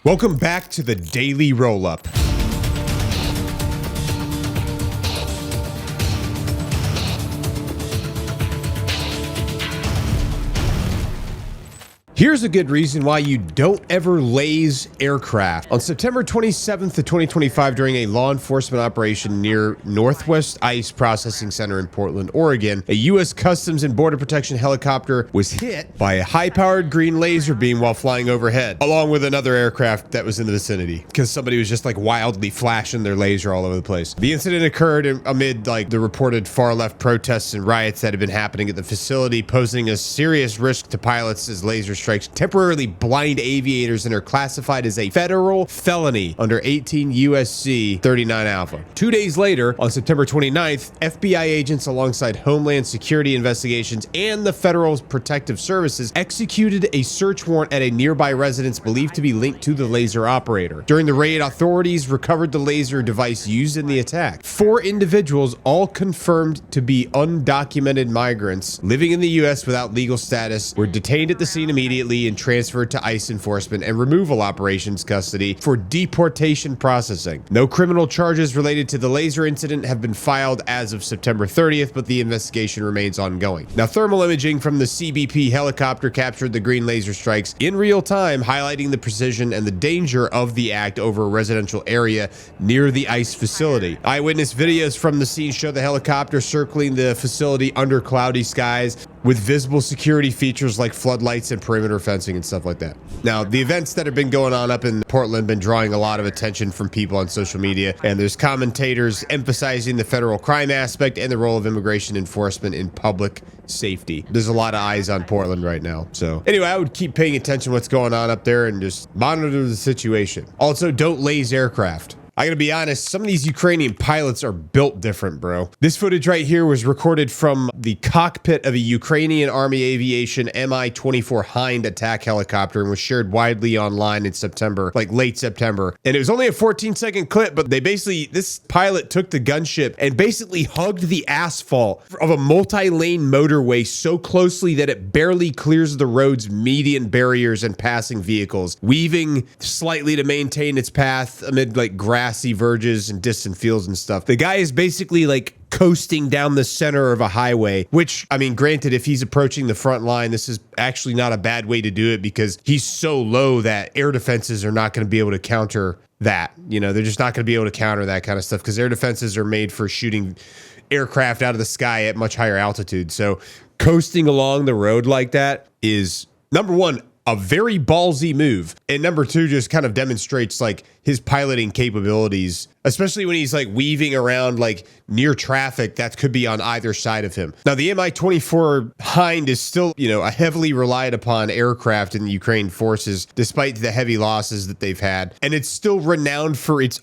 Welcome back to the Daily Roll-Up. Here's a good reason why you don't ever laze aircraft. On September 27th of 2025, during a law enforcement operation near Northwest Ice Processing Center in Portland, Oregon, a U.S. Customs and Border Protection helicopter was hit by a high-powered green laser beam while flying overhead, along with another aircraft that was in the vicinity, because somebody was just like wildly flashing their laser all over the place. The incident occurred amid the reported far-left protests and riots that had been happening at the facility, posing a serious risk to pilots as laser strikes temporarily blind aviators and are classified as a federal felony under 18 USC 39 Alpha. 2 days later, on September 29th, FBI agents alongside Homeland Security investigations and the Federal Protective Services executed a search warrant at a nearby residence believed to be linked to the laser operator. During the raid, authorities recovered the laser device used in the attack. 4 individuals, all confirmed to be undocumented migrants living in the U.S. without legal status, were detained at the scene immediately and transferred to ICE enforcement and removal operations custody for deportation processing. No criminal charges related to the laser incident have been filed as of September 30th, but the investigation remains ongoing. Now, thermal imaging from the CBP helicopter captured the green laser strikes in real time, highlighting the precision and the danger of the act over a residential area near the ICE facility. Eyewitness videos from the scene show the helicopter circling the facility under cloudy skies with visible security features like floodlights and perimeter fencing and stuff like that. Now, the events that have been going on up in Portland have been drawing a lot of attention from people on social media, and there's commentators emphasizing the federal crime aspect and the role of immigration enforcement in public safety. There's a lot of eyes on Portland right now. So anyway, I would keep paying attention to what's going on up there and just monitor the situation. Also, don't laze aircraft. I gotta be honest, some of these Ukrainian pilots are built different, bro. This footage right here was recorded from the cockpit of a Ukrainian Army Aviation Mi-24 Hind attack helicopter and was shared widely online in September, like late September. And it was only a 14-second clip, but this pilot took the gunship and basically hugged the asphalt of a multi-lane motorway so closely that it barely clears the road's median barriers and passing vehicles, weaving slightly to maintain its path amid grassy verges and distant fields and stuff. The guy is basically coasting down the center of a highway, which, I mean, granted, if he's approaching the front line, this is actually not a bad way to do it because he's so low that air defenses are not going to be able to counter that. You know, they're just not going to be able to counter that kind of stuff because air defenses are made for shooting aircraft out of the sky at much higher altitude. So coasting along the road like that is, number one, a very ballsy move. And number two, just kind of demonstrates his piloting capabilities, especially when he's weaving around near traffic that could be on either side of him. Now, the Mi-24 Hind is still, a heavily relied upon aircraft in the Ukraine forces, despite the heavy losses that they've had. And it's still renowned for its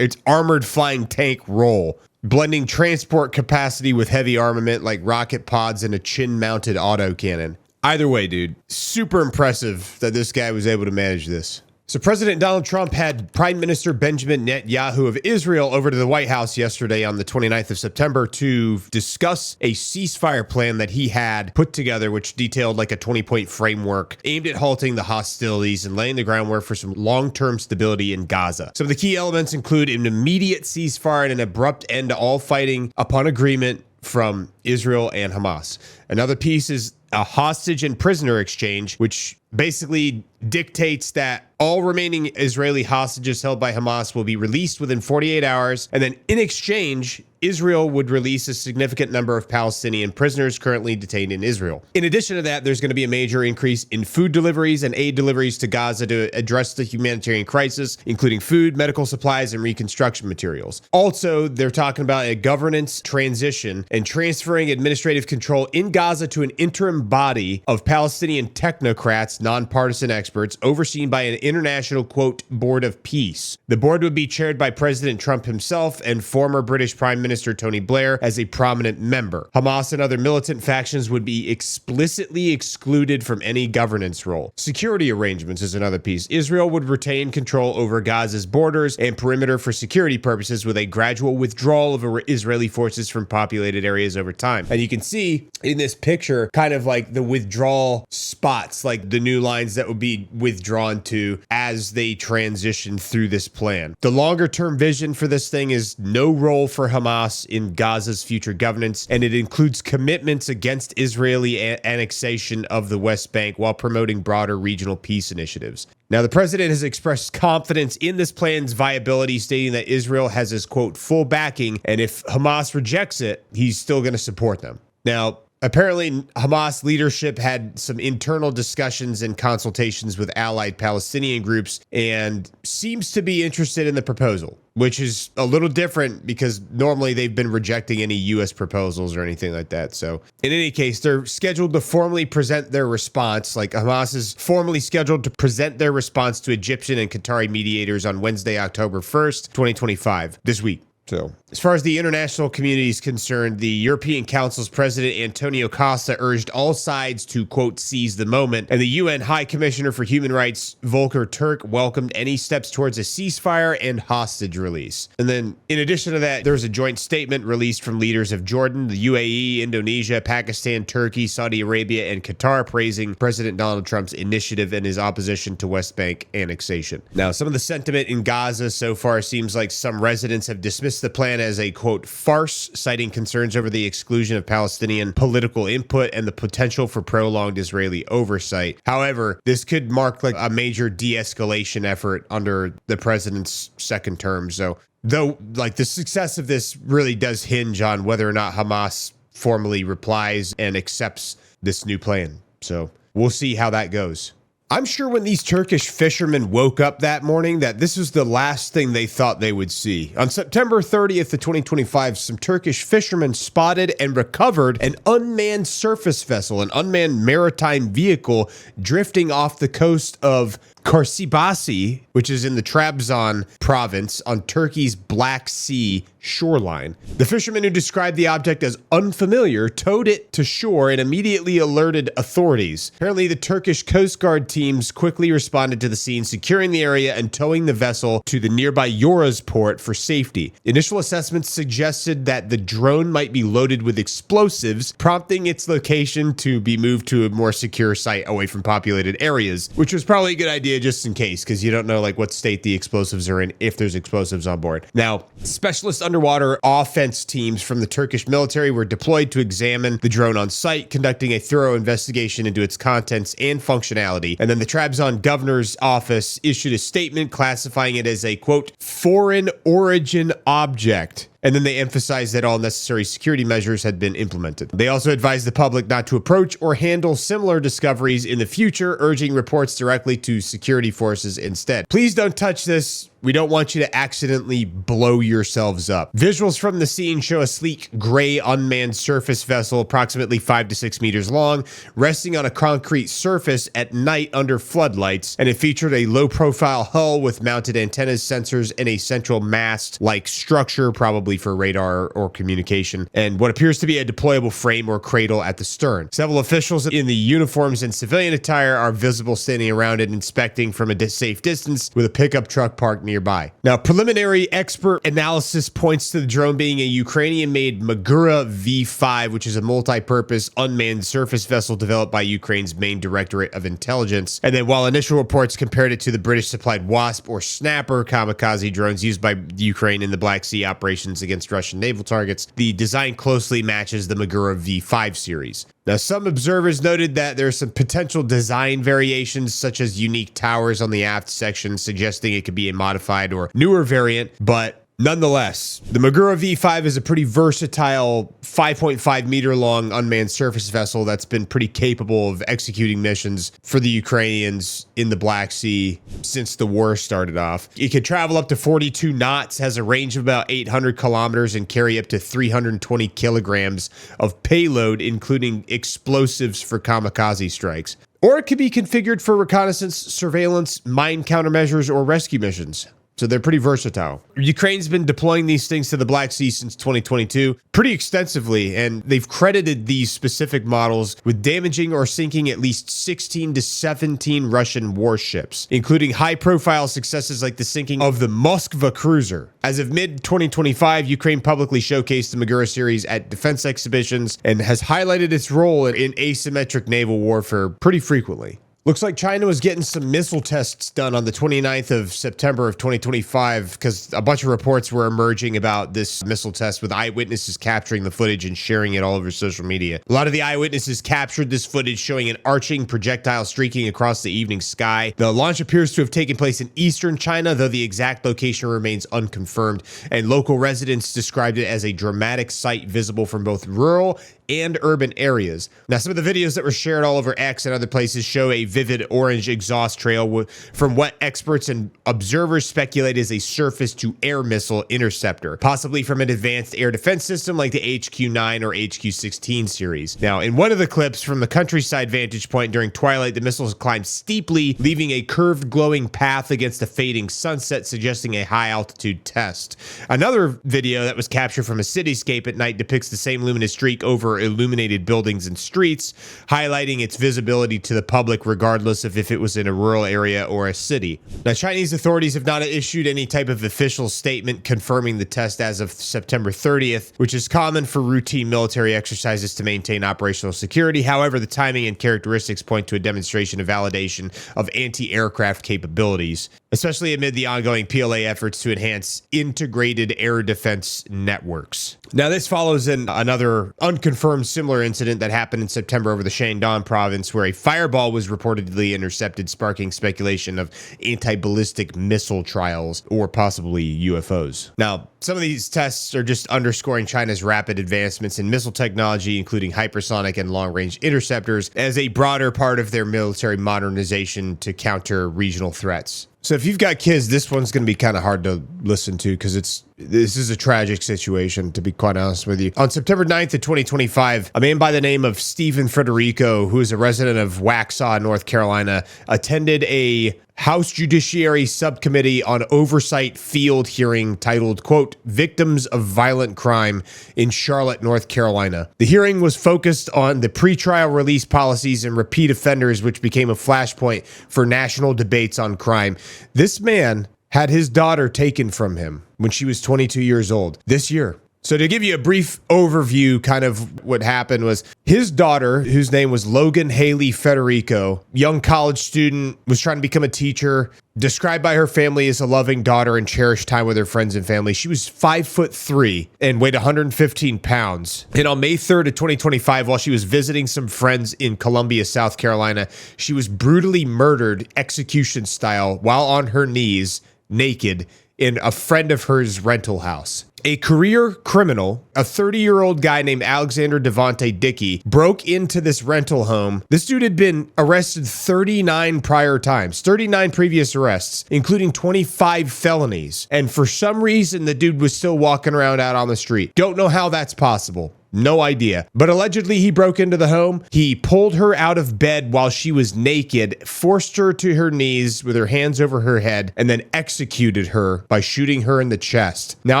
armored flying tank role, blending transport capacity with heavy armament like rocket pods and a chin-mounted autocannon. Either way, dude, super impressive that this guy was able to manage this. So President Donald Trump had Prime Minister Benjamin Netanyahu of Israel over to the White House yesterday on the 29th of September to discuss a ceasefire plan that he had put together, which detailed a 20-point framework aimed at halting the hostilities and laying the groundwork for some long-term stability in Gaza. Some of the key elements include an immediate ceasefire and an abrupt end to all fighting upon agreement from Israel and Hamas. Another piece is a hostage and prisoner exchange, which basically dictates that all remaining Israeli hostages held by Hamas will be released within 48 hours. And then in exchange, Israel would release a significant number of Palestinian prisoners currently detained in Israel. In addition to that, there's going to be a major increase in food deliveries and aid deliveries to Gaza to address the humanitarian crisis, including food, medical supplies, and reconstruction materials. Also, they're talking about a governance transition and transferring administrative control in Gaza to an interim body of Palestinian technocrats, nonpartisan experts, overseen by an international, quote, board of peace. The board would be chaired by President Trump himself and former British Prime Minister Tony Blair as a prominent member. Hamas and other militant factions would be explicitly excluded from any governance role. Security arrangements is another piece. Israel would retain control over Gaza's borders and perimeter for security purposes with a gradual withdrawal of Israeli forces from populated areas over time. And you can see in this picture kind of the withdrawal spots, the new lines that would be be withdrawn to as they transition through this plan. The longer term vision for this thing is no role for Hamas in Gaza's future governance, and it includes commitments against Israeli annexation of the West Bank while promoting broader regional peace initiatives. Now, the president has expressed confidence in this plan's viability, stating that Israel has his, quote, full backing, and if Hamas rejects it, he's still going to support them. Now, apparently, Hamas leadership had some internal discussions and consultations with allied Palestinian groups and seems to be interested in the proposal, which is a little different because normally they've been rejecting any U.S. proposals or anything like that. So in any case, they're scheduled to formally present their response. Like Hamas is formally scheduled to present their response to Egyptian and Qatari mediators on Wednesday, October 1st, 2025, this week. So, as far as the international community is concerned, the European Council's President Antonio Costa urged all sides to, quote, seize the moment, and the UN High Commissioner for Human Rights, Volker Turk, welcomed any steps towards a ceasefire and hostage release. And then, in addition to that, there's a joint statement released from leaders of Jordan, the UAE, Indonesia, Pakistan, Turkey, Saudi Arabia, and Qatar, praising President Donald Trump's initiative and his opposition to West Bank annexation. Now, some of the sentiment in Gaza so far seems like some residents have dismissed the plan as a, quote, farce, citing concerns over the exclusion of Palestinian political input and the potential for prolonged Israeli oversight. However, this could mark like a major de-escalation effort under the president's second term. So, though, like the success of this really does hinge on whether or not Hamas formally replies and accepts this new plan. So, we'll see how that goes. I'm sure when these Turkish fishermen woke up that morning that this was the last thing they thought they would see. On September 30th of 2025, some Turkish fishermen spotted and recovered an unmanned surface vessel, an unmanned maritime vehicle drifting off the coast of Karsibasi, which is in the Trabzon province on Turkey's Black Sea shoreline. The fisherman who described the object as unfamiliar towed it to shore and immediately alerted authorities. Apparently, the Turkish Coast Guard teams quickly responded to the scene, securing the area and towing the vessel to the nearby Yoros port for safety. Initial assessments suggested that the drone might be loaded with explosives, prompting its location to be moved to a more secure site away from populated areas, which was probably a good idea just in case, because you don't know like what state the explosives are in if there's explosives on board. Now, specialist underwater offense teams from the Turkish military were deployed to examine the drone on site, conducting a thorough investigation into its contents and functionality. And then the Trabzon governor's office issued a statement classifying it as a, quote, foreign origin object. And then they emphasized that all necessary security measures had been implemented. They also advised the public not to approach or handle similar discoveries in the future, urging reports directly to security forces instead. Please don't touch this. We don't want you to accidentally blow yourselves up. Visuals from the scene show a sleek gray unmanned surface vessel approximately 5 to 6 meters long, resting on a concrete surface at night under floodlights, and it featured a low-profile hull with mounted antennas, sensors, and a central mast-like structure, probably for radar or communication, and what appears to be a deployable frame or cradle at the stern. Several officials in the uniforms and civilian attire are visible standing around it, inspecting from a safe distance with a pickup truck parked nearby. Now, preliminary expert analysis points to the drone being a Ukrainian-made Magura V5, which is a multi-purpose unmanned surface vessel developed by Ukraine's main Directorate of Intelligence. And then while initial reports compared it to the British-supplied Wasp or Snapper kamikaze drones used by Ukraine in the Black Sea operations against Russian naval targets, the design closely matches the Magura V5 series. Now, some observers noted that there are some potential design variations, such as unique towers on the aft section, suggesting it could be a modified or newer variant, but nonetheless, the Magura V5 is a pretty versatile 5.5 meter long unmanned surface vessel that's been pretty capable of executing missions for the Ukrainians in the Black Sea since the war started off. It could travel up to 42 knots, has a range of about 800 kilometers, and carry up to 320 kilograms of payload, including explosives for kamikaze strikes. Or it could be configured for reconnaissance, surveillance, mine countermeasures, or rescue missions. So they're pretty versatile. Ukraine's been deploying these things to the Black Sea since 2022 pretty extensively, and they've credited these specific models with damaging or sinking at least 16 to 17 Russian warships, including high-profile successes like the sinking of the Moskva cruiser. As of mid-2025, Ukraine publicly showcased the Magura series at defense exhibitions and has highlighted its role in asymmetric naval warfare pretty frequently. Looks like China was getting some missile tests done on the 29th of September of 2025 because a bunch of reports were emerging about this missile test with eyewitnesses capturing the footage and sharing it all over social media. A lot of the eyewitnesses captured this footage showing an arcing projectile streaking across the evening sky. The launch appears to have taken place in eastern China, though the exact location remains unconfirmed, and local residents described it as a dramatic sight visible from both rural and urban areas. Now, some of the videos that were shared all over X and other places show a vivid orange exhaust trail from what experts and observers speculate is a surface-to-air missile interceptor, possibly from an advanced air defense system like the HQ-9 or HQ-16 series. Now, in one of the clips from the countryside vantage point during twilight, the missiles climbed steeply, leaving a curved glowing path against a fading sunset, suggesting a high-altitude test. Another video that was captured from a cityscape at night depicts the same luminous streak over illuminated buildings and streets, highlighting its visibility to the public regardless of if it was in a rural area or a city. Now, Chinese authorities have not issued any type of official statement confirming the test as of September 30th, which is common for routine military exercises to maintain operational security. However, the timing and characteristics point to a demonstration of validation of anti-aircraft capabilities, especially amid the ongoing PLA efforts to enhance integrated air defense networks. Now, this follows another unconfirmed similar incident that happened in September over the Shandong province, where a fireball was reportedly intercepted, sparking speculation of anti-ballistic missile trials or possibly UFOs. Now, some of these tests are just underscoring China's rapid advancements in missile technology, including hypersonic and long-range interceptors, as a broader part of their military modernization to counter regional threats. So if you've got kids, this one's going to be kind of hard to listen to because this is a tragic situation, to be quite honest with you. On September 9th of 2025, a man by the name of Stephen Federico, who is a resident of Waxhaw, North Carolina, attended a House Judiciary Subcommittee on Oversight field hearing titled, quote, Victims of Violent Crime in Charlotte, North Carolina. The hearing was focused on the pretrial release policies and repeat offenders, which became a flashpoint for national debates on crime. This man had his daughter taken from him when she was 22 years old this year. So to give you a brief overview, kind of what happened was his daughter, whose name was Logan Haley Federico, young college student, was trying to become a teacher, described by her family as a loving daughter and cherished time with her friends and family. She was 5'3" and weighed 115 pounds. And on May 3rd of 2025, while she was visiting some friends in Columbia, South Carolina, she was brutally murdered execution style while on her knees, naked, in a friend of hers' rental house. A career criminal, a 30-year-old guy named Alexander Devontae Dickey, broke into this rental home. This dude had been arrested 39 prior times, 39 previous arrests, including 25 felonies. And for some reason, the dude was still walking around out on the street. Don't know how that's possible. No idea. But allegedly, he broke into the home. He pulled her out of bed while she was naked, forced her to her knees with her hands over her head, and then executed her by shooting her in the chest. Now,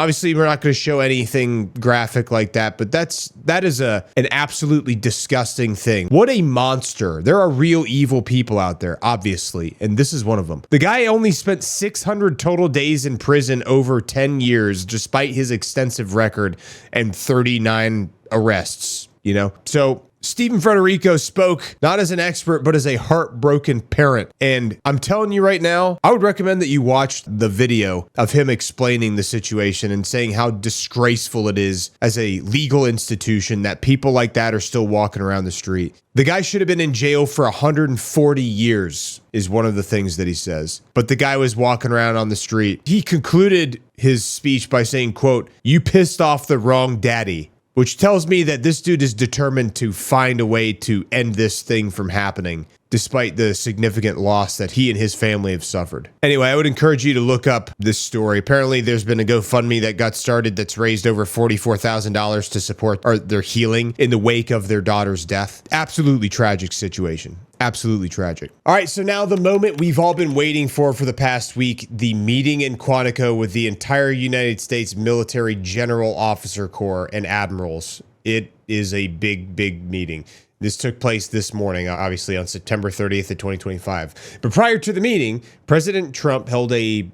obviously, we're not going to show anything graphic like that, but that is an absolutely disgusting thing. What a monster. There are real evil people out there, obviously, and this is one of them. The guy only spent 600 total days in prison over 10 years, despite his extensive record and 39 arrests, you know? So Stephen Federico spoke not as an expert, but as a heartbroken parent. And I'm telling you right now, I would recommend that you watch the video of him explaining the situation and saying how disgraceful it is as a legal institution that people like that are still walking around the street. The guy should have been in jail for 140 years is one of the things that he says. But the guy was walking around on the street. He concluded his speech by saying, quote, "You pissed off the wrong daddy," which tells me that this dude is determined to find a way to end this thing from happening, despite the significant loss that he and his family have suffered. Anyway, I would encourage you to look up this story. Apparently, there's been a GoFundMe that got started that's raised over $44,000 to support their healing in the wake of their daughter's death. Absolutely tragic situation. Absolutely tragic. All right, so now the moment we've all been waiting for the past week, the meeting in Quantico with the entire United States Military General Officer Corps and admirals. It is a big, big meeting. This took place this morning, obviously on September 30th of 2025. But prior to the meeting, President Trump held a,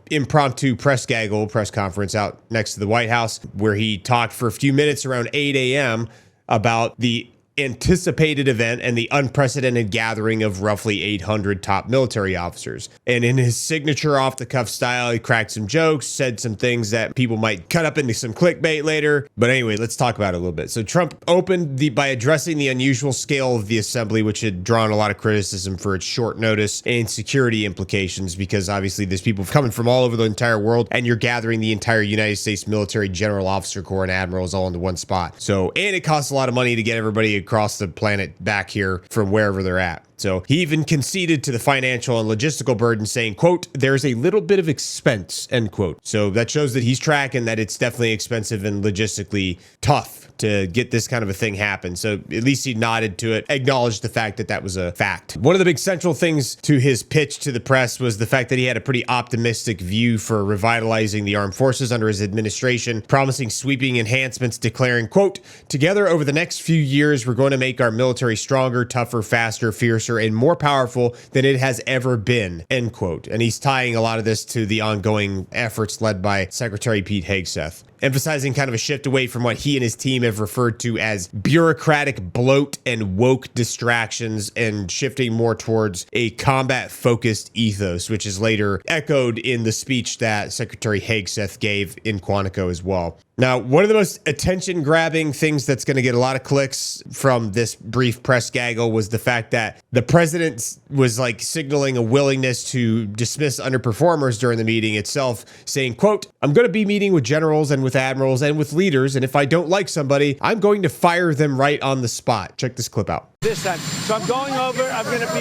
impromptu press conference out next to the White House, where he talked for a few minutes around 8 a.m. about the anticipated event and the unprecedented gathering of roughly 800 top military officers. And in his signature off-the-cuff style, he cracked some jokes, said some things that people might cut up into some clickbait later. But anyway, let's talk about it a little bit. So Trump opened by addressing the unusual scale of the assembly, which had drawn a lot of criticism for its short notice and security implications, because obviously there's people coming from all over the entire world, and you're gathering the entire United States military general officer corps and admirals all into one spot. So, and it costs a lot of money to get everybody across the planet back here from wherever they're at. So he even conceded to the financial and logistical burden, saying, quote, there's a little bit of expense, end quote. So that shows that he's tracking that it's definitely expensive and logistically tough to get this kind of a thing happen. So at least he nodded to it, acknowledged the fact that that was a fact. One of the big central things to his pitch to the press was the fact that he had a pretty optimistic view for revitalizing the armed forces under his administration, promising sweeping enhancements, declaring, quote, together over the next few years, we're going to make our military stronger, tougher, faster, fiercer, and more powerful than it has ever been, end quote. And he's tying a lot of this to the ongoing efforts led by Secretary Pete Hegseth, emphasizing kind of a shift away from what he and his team have referred to as bureaucratic bloat and woke distractions, and shifting more towards a combat-focused ethos, which is later echoed in the speech that Secretary Hegseth gave in Quantico as well. Now, one of the most attention-grabbing things that's going to get a lot of clicks from this brief press gaggle was the fact that the president was like signaling a willingness to dismiss underperformers during the meeting itself, saying, quote, I'm going to be meeting with generals and with admirals and with leaders, and if I don't like somebody, I'm going to fire them right on the spot. Check this clip out. This time. So I'm going over, I'm going to be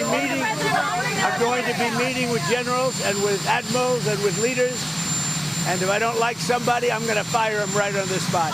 meeting with generals and with admirals and with leaders. And if I don't like somebody, I'm going to fire them right on the spot.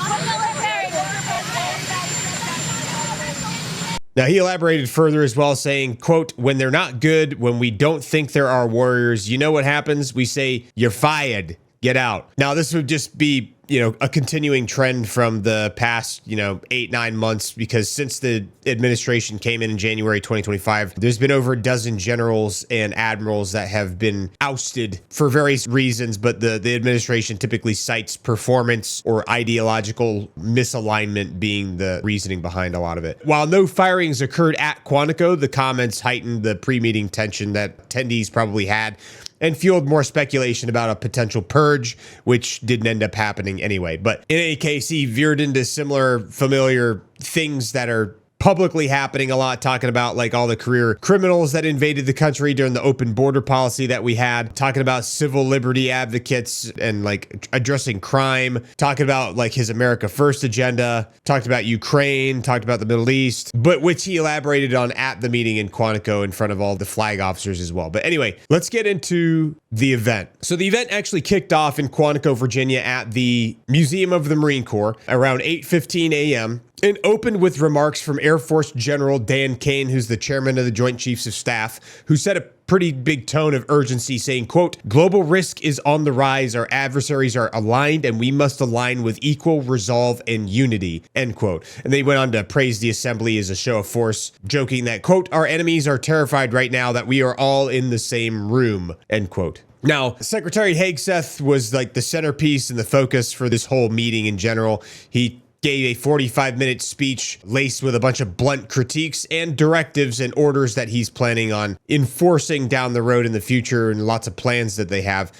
Now, he elaborated further as well, saying, quote, when they're not good, when we don't think there are warriors, you know what happens? We say, you're fired. Get out. Now, this would just be, a continuing trend from the past, 8-9 months, because since the administration came in January 2025, there's been over a dozen generals and admirals that have been ousted for various reasons, but the administration typically cites performance or ideological misalignment being the reasoning behind a lot of it. While no firings occurred at Quantico, the comments heightened the pre-meeting tension that attendees probably had, and fueled more speculation about a potential purge, which didn't end up happening anyway. But in any case, he veered into similar familiar things that are publicly happening a lot, talking about like all the career criminals that invaded the country during the open border policy that we had, talking about civil liberty advocates and like addressing crime, talking about like his America First agenda, talked about Ukraine, talked about the Middle East, but which he elaborated on at the meeting in Quantico in front of all the flag officers as well. But anyway, let's get into the event. So the event actually kicked off in Quantico, Virginia at the Museum of the Marine Corps around 8:15 a.m. and opened with remarks from Air Force General Dan Kane, who's the chairman of the Joint Chiefs of Staff, who set a pretty big tone of urgency, saying, quote, global risk is on the rise. Our adversaries are aligned, and we must align with equal resolve and unity, end quote. And they went on to praise the assembly as a show of force, joking that, quote, our enemies are terrified right now that we are all in the same room, end quote. Now, Secretary Hegseth was like the centerpiece and the focus for this whole meeting in general. He gave a 45-minute speech laced with a bunch of blunt critiques and directives and orders that he's planning on enforcing down the road in the future, and lots of plans that they have.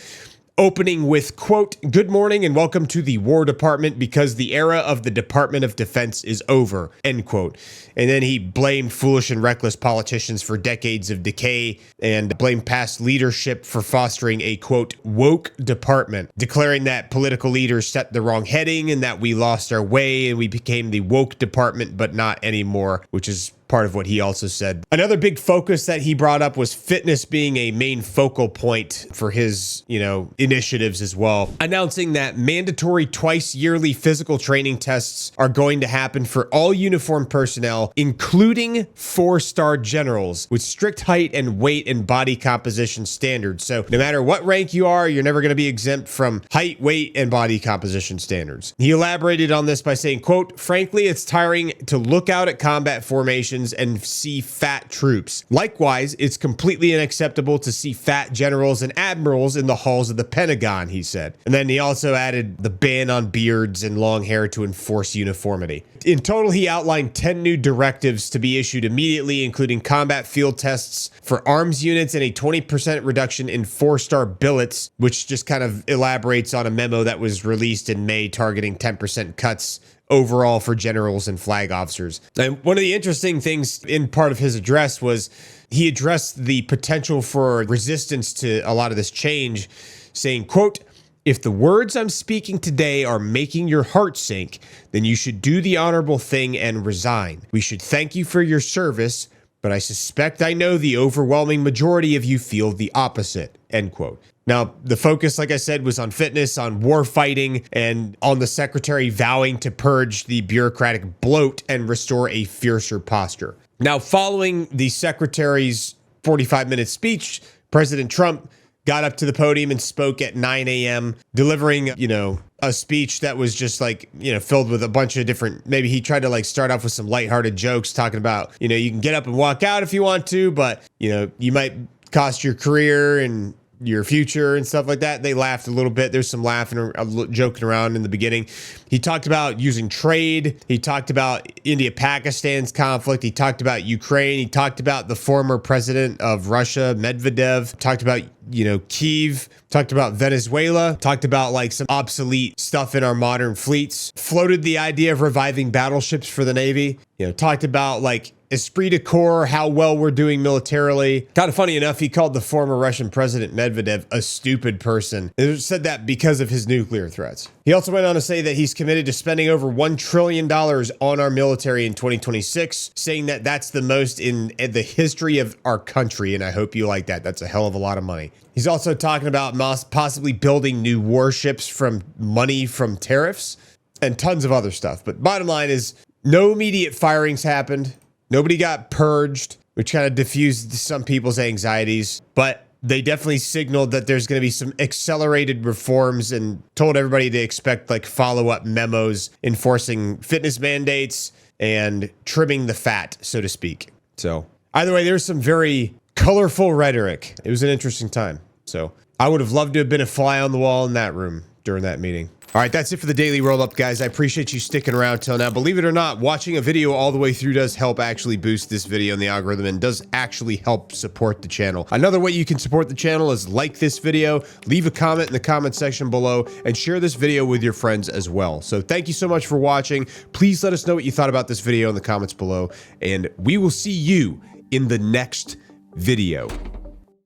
Opening with, quote, good morning and welcome to the War Department because the era of the Department of Defense is over, end quote. And then he blamed foolish and reckless politicians for decades of decay and blamed past leadership for fostering a, quote, woke department, declaring that political leaders set the wrong heading and that we lost our way and we became the woke department, but not anymore, which is part of what he also said. Another big focus that he brought up was fitness being a main focal point for his, initiatives as well, announcing that mandatory twice yearly physical training tests are going to happen for all uniformed personnel, including 4-star generals, with strict height and weight and body composition standards. So no matter what rank you are, you're never going to be exempt from height, weight, and body composition standards. He elaborated on this by saying, quote, frankly, it's tiring to look out at combat formations positions and see fat troops. Likewise, it's completely unacceptable to see fat generals and admirals in the halls of the Pentagon, he said. And then he also added the ban on beards and long hair to enforce uniformity. In total, he outlined 10 new directives to be issued immediately, including combat field tests for arms units and a 20% reduction in 4-star billets, which just kind of elaborates on a memo that was released in May targeting 10% cuts overall for generals and flag officers. And one of the interesting things in part of his address was he addressed the potential for resistance to a lot of this change, saying, quote, "If the words I'm speaking today are making your heart sink, then you should do the honorable thing and resign. We should thank you for your service, but I suspect I know the overwhelming majority of you feel the opposite," end quote. Now, the focus, like I said, was on fitness, on war fighting, and on the secretary vowing to purge the bureaucratic bloat and restore a fiercer posture. Now, following the secretary's 45-minute speech, President Trump got up to the podium and spoke at 9 a.m., delivering, a speech that was just like, filled with a bunch of different, maybe he tried to like start off with some lighthearted jokes talking about, you can get up and walk out if you want to, but, you might cost your career and your future and stuff like that. They laughed a little bit. There's some laughing or joking around in the beginning. He talked about using trade. He talked about India-Pakistan's conflict. He talked about Ukraine. He talked about the former president of Russia, Medvedev. Talked about, Kyiv. Talked about Venezuela. Talked about like some obsolete stuff in our modern fleets. Floated the idea of reviving battleships for the Navy. Talked about like esprit de corps, how well we're doing militarily. Kind of funny enough, he called the former Russian president Medvedev a stupid person. He said that because of his nuclear threats. He also went on to say that he's committed to spending over $1 trillion on our military in 2026, saying that that's the most in the history of our country, and I hope you like that. That's a hell of a lot of money. He's also talking about possibly building new warships from money from tariffs and tons of other stuff. But bottom line is, no immediate firings happened. Nobody got purged, which kind of diffused some people's anxieties, but they definitely signaled that there's going to be some accelerated reforms and told everybody to expect like follow-up memos enforcing fitness mandates and trimming the fat, so to speak. So either way, there's some very colorful rhetoric. It was an interesting time. So I would have loved to have been a fly on the wall in that room during that meeting. All right, that's it for the daily roll-up, guys. I appreciate you sticking around till now. Believe it or not, watching a video all the way through does help actually boost this video in the algorithm and does actually help support the channel. Another way you can support the channel is like this video, leave a comment in the comment section below, and share this video with your friends as well. So thank you so much for watching. Please let us know what you thought about this video in the comments below, and we will see you in the next video.